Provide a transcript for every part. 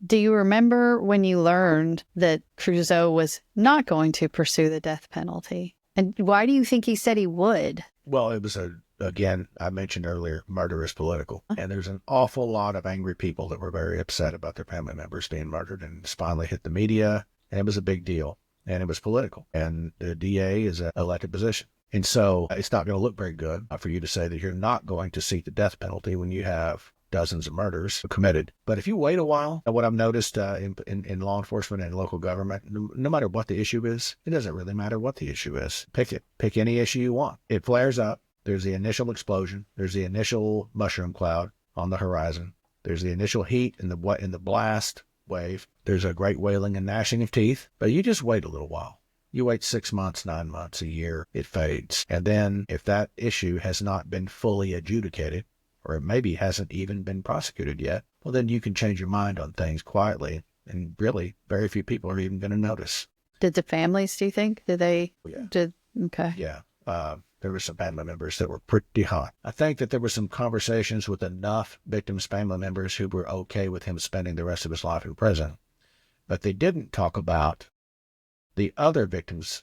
Do you remember when you learned that Crusoe was not going to pursue the death penalty? And why do you think he said he would? Well, it was again, I mentioned earlier, murder is political. And there's an awful lot of angry people that were very upset about their family members being murdered. And it's finally hit the media, and it was a big deal. And it was political. And the DA is an elected position. And so it's not going to look very good for you to say that you're not going to seek the death penalty when you have dozens of murders committed. But if you wait a while, what I've noticed in law enforcement and local government, no matter what the issue is, it doesn't really matter what the issue is. Pick it. Pick any issue you want. It flares up. There's the initial explosion. There's the initial mushroom cloud on the horizon. There's the initial heat in the blast wave. There's a great wailing and gnashing of teeth. But you just wait a little while. You wait 6 months, 9 months, a year, it fades. And then if that issue has not been fully adjudicated, or it maybe hasn't even been prosecuted yet, well, then you can change your mind on things quietly. And really, very few people are even going to notice. Did the families, do you think? Did they? Yeah. Okay. Yeah. There were some family members that were pretty hot. I think that there were some conversations with enough victims' family members who were okay with him spending the rest of his life in prison. But they didn't talk about the other victims'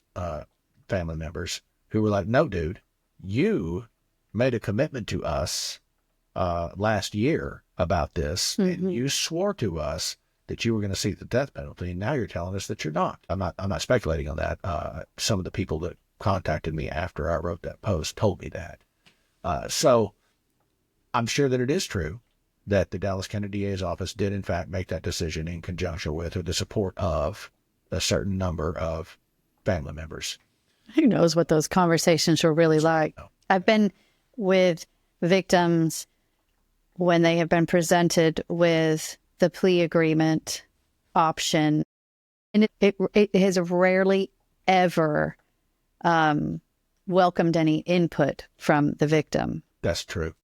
family members who were like, no, dude, you made a commitment to us last year about this, and you swore to us that you were going to seek the death penalty, and now you're telling us that you're not. I'm not speculating on that. Some of the people that contacted me after I wrote that post told me that. So I'm sure that it is true that the Dallas County DA's office did in fact make that decision in conjunction with or the support of a certain number of family members. Who knows what those conversations were really like? I've been with victims when they have been presented with the plea agreement option, and it has rarely ever welcomed any input from the victim. That's true.